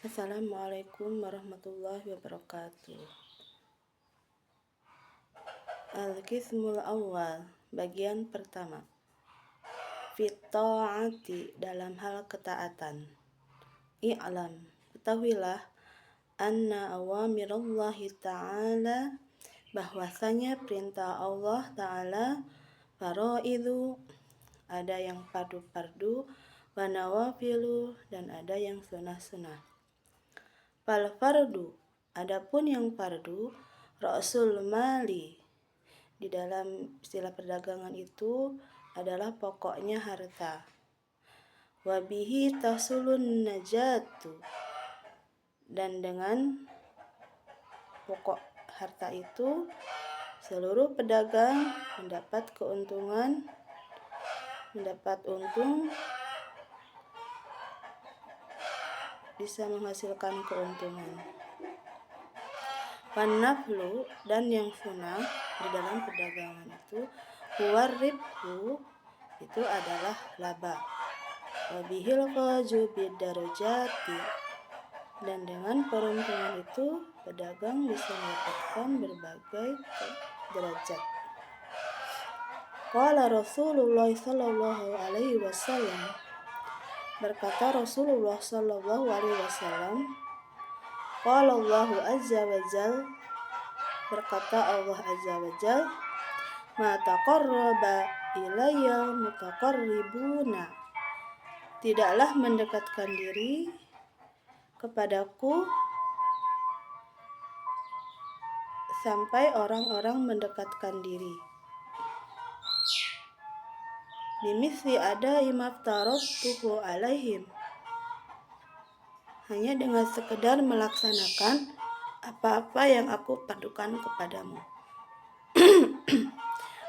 Assalamualaikum warahmatullahi wabarakatuh. Al-Qismul Awal, bagian pertama. Fit ta'ati, dalam hal ketaatan. I'lam, ketahuilah anna awamirallahi ta'ala, bahwasanya perintah Allah ta'ala, faraidu, ada yang fardu-fardu, wa nawafilu, dan ada yang sunah-sunah. Fal fardu, adapun yang fardu, ra'sul mali, di dalam istilah perdagangan itu adalah pokoknya harta. Wabihi tahsulun najatu, dan dengan pokok harta itu seluruh pedagang mendapat keuntungan, mendapat untung, bisa menghasilkan keuntungan. Wanaflu, dan yang sunnah di dalam perdagangan itu huwarribhu, itu adalah laba. Wabihil qaju bidarajati, dan dengan peruntungan itu pedagang bisa mendapatkan berbagai derajat. Qala Rasulullah sallallahu alaihi wasallam, berkata Rasulullah sallallahu alaihi wasallam, qala Allahu azza wa jal, berkata Allah azza wa jal, ma taqarraba ilayya mutaqarribuna, tidaklah mendekatkan diri kepadaku sampai orang-orang mendekatkan diri. Bimithli ada imaftaratuhu alaihim, hanya dengan sekedar melaksanakan apa-apa yang aku padukan kepadamu.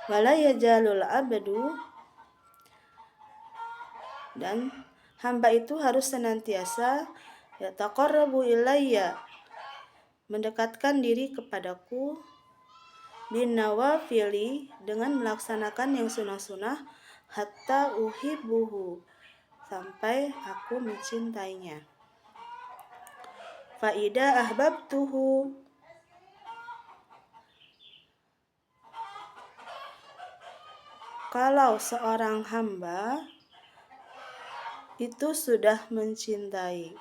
Wala yajalul abdu, dan hamba itu harus senantiasa yataqarrabu ilayya, mendekatkan diri kepadaku, bin nawafili, dengan melaksanakan yang sunah-sunah, hatta uhibbuhu, sampai aku mencintainya. Faida ahbabtuhu, kalau seorang hamba itu sudah mencintai,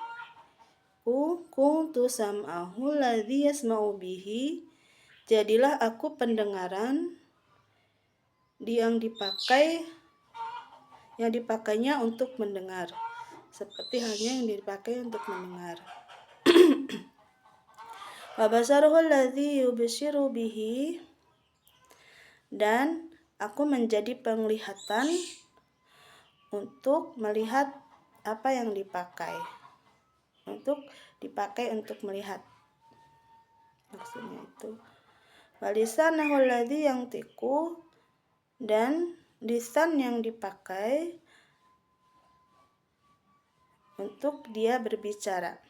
kuntu sam'ahu ladzi yasma'u bihi, jadilah aku pendengaran yang dipakainya untuk mendengar, seperti halnya yang dipakai untuk mendengar. Wa basaruhu alladzi yubsiru bihi, dan aku menjadi penglihatan untuk melihat apa yang dipakai, untuk dipakai untuk melihat, maksudnya itu. Walisanahu alladzi yantiqu, dan lisan yang dipakai untuk dia berbicara,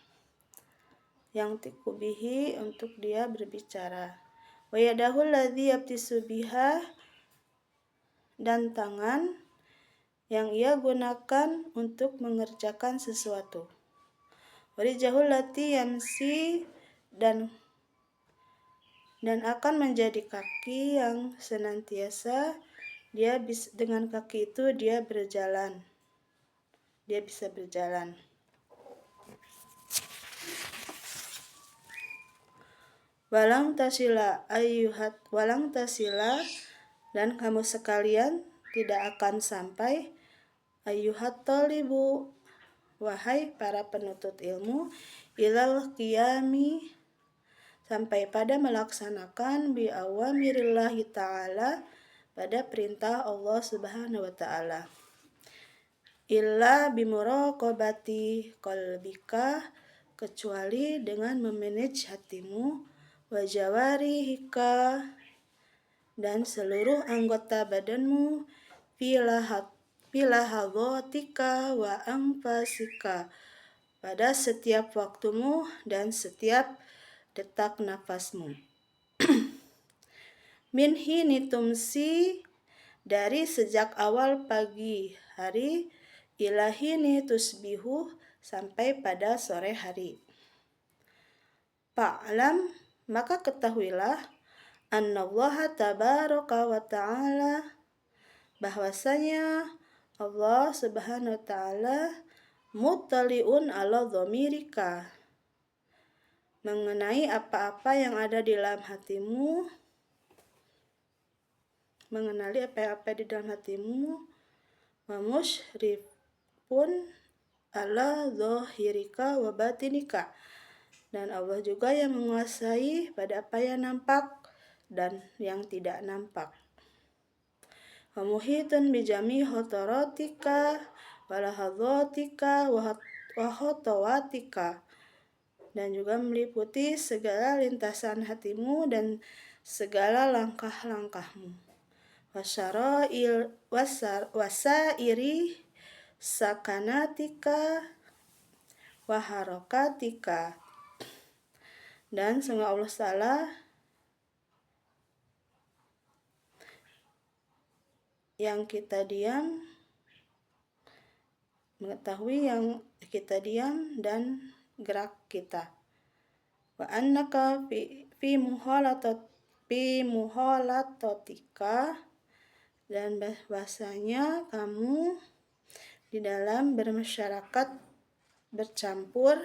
yang tiku bihi, untuk dia berbicara. Wa yadahu alladzi yabtisu biha, dan tangan yang ia gunakan untuk mengerjakan sesuatu. Wa rijahul lati yamsi, dan akan menjadi kaki yang senantiasa dengan kaki itu dia berjalan, dia bisa berjalan. Walang tasila, dan kamu sekalian tidak akan sampai, ayyuhat talibu, wahai para penuntut ilmu, ilal qiyami, sampai pada melaksanakan bi awamirillahi ta'ala, pada perintah Allah subhanahu wa ta'ala. Illa bimuraqabati qalbika, kecuali dengan memanage hatimu, wa jawarihika, dan seluruh anggota badanmu, filahadhatika wa anfasika, pada setiap waktumu dan setiap detak nafasmu. Min hini tumsi, dari sejak awal pagi hari, ila hini tusbihu, sampai pada sore hari. Fa'lam, maka ketahuilah, annallaha tabaraka wa ta'ala, bahwasanya Allah subhanahu wa ta'ala muttali'un ala dhamirika, mengenai apa-apa yang ada di dalam hatimu, mengenali apa-apa di dalam hatimu, wa musyrifun ala dhahirika wa batinika, dan Allah juga yang menguasai pada apa yang nampak dan yang tidak nampak. Wa muhitun bijami khotaratika wa lahadhatika wa khotawatika, dan juga meliputi segala lintasan hatimu dan segala langkah-langkahmu. Wasairi sakanatika wa harokatika, dan sungguh Allah Ta'ala yang kita diam, mengetahui yang kita diam dan gerak kita. Wa annaka fi muhalatotika, dan bahwasanya kamu di dalam bermasyarakat, bercampur,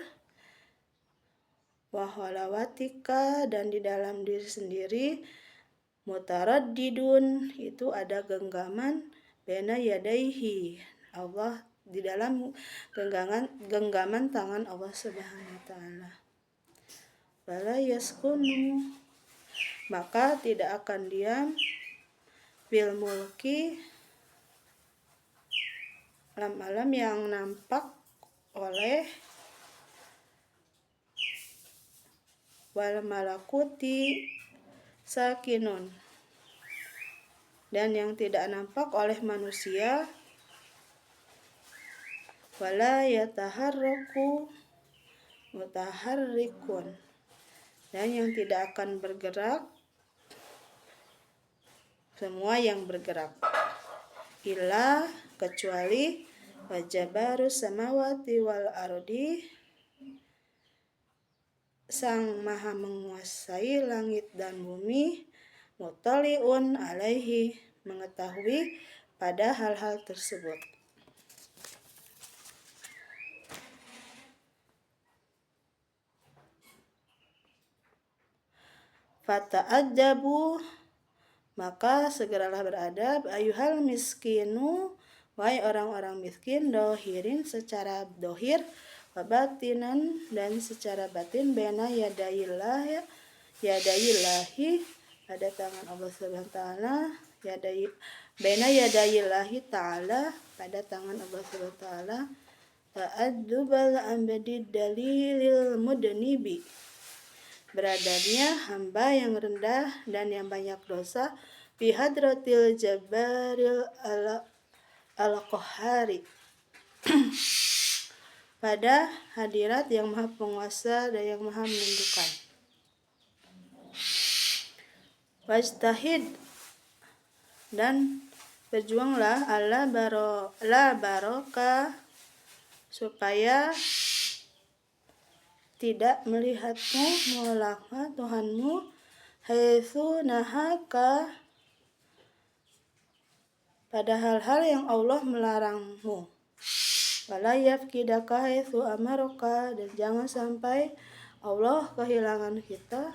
wahalawatika, dan di dalam diri sendiri, mutaraddidun, itu ada genggaman, bena yadaihi, Allah, di dalam genggaman tangan Allah Subhanahu wa ta'ala. Wala yaskunu, maka tidak akan diam, fil mulki, alam-alam yang nampak oleh, wal malakuti sakinun, dan yang tidak nampak oleh manusia, wala yataharraku mutaharrikun, dan yang tidak akan bergerak semua yang bergerak, illa, kecuali, wajabaru samawati wal ardi, sang maha menguasai langit dan bumi, mutaliun alaihi, mengetahui pada hal-hal tersebut. Fata'adzabu, maka segeralah beradab, ayuhal miskinu, wahai orang-orang miskin, dohirin, secara dohir, wabatinan, dan secara batin, bena yadayillahi, pada tangan Allah Subhanahu wa ta'ala, bena yadayillahi ta'ala, pada tangan Allah Subhanahu wa ta'ala, ta'adzubal ambadid dalilil mudnibi, beradabnya hamba yang rendah dan yang banyak dosa, fi hadratil jabbaril al-qahhari, pada hadirat yang maha penguasa dan yang maha menundukkan. Wajtahid, dan berjuanglah, la baroka, supaya tidak melihatmu, melaknat Tuhanmu, haitsu nahaka, pada hal-hal yang Allah melarangmu, wala yafkidaka haitsu amaraka, dan jangan sampai Allah kehilangan kita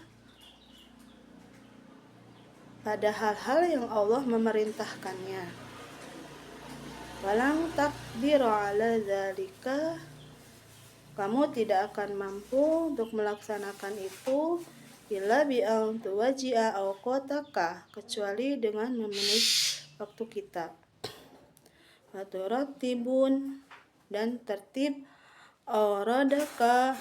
pada hal-hal yang Allah memerintahkannya. Walang takdiru ala dzalika, kamu tidak akan mampu untuk melaksanakan itu, illa bi'an tuwaji'a awqataka, kecuali dengan memenuhi waktu kita. Wa turattibun, dan tertib, auradaka,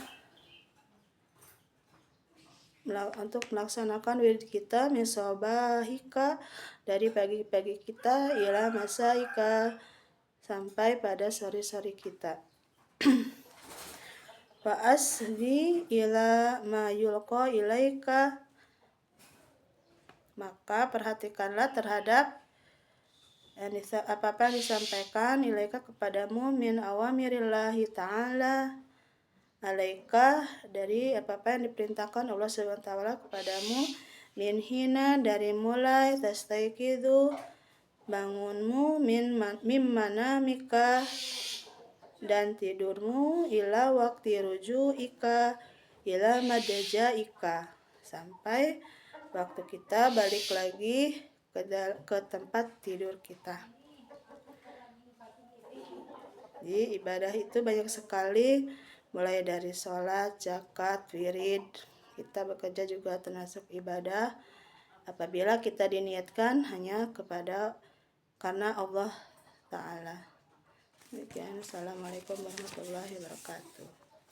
untuk melaksanakan wirid kita, misobahika, dari pagi-pagi kita, ila masaika, sampai pada sore-sore kita. Fa'asdi ila ma yulqa ilaika, maka perhatikanlah terhadap apa-apa yang disampaikan ilaika kepadamu, min awamirillahi ta'ala, alaika dari apa-apa yang diperintahkan Allah Subhanahu wa taala kepadamu, min hina dari mulai tastaiqidu bangunmu, mim manamika dan tidurmu, ila waktu ruju'ika ila madjaika sampai waktu kita balik lagi ke tempat tidur kita. Jadi ibadah itu banyak sekali, mulai dari sholat, zakat, wirid. Kita bekerja juga termasuk ibadah apabila kita diniatkan hanya karena Allah Ta'ala. Demikian. Assalamualaikum warahmatullahi wabarakatuh.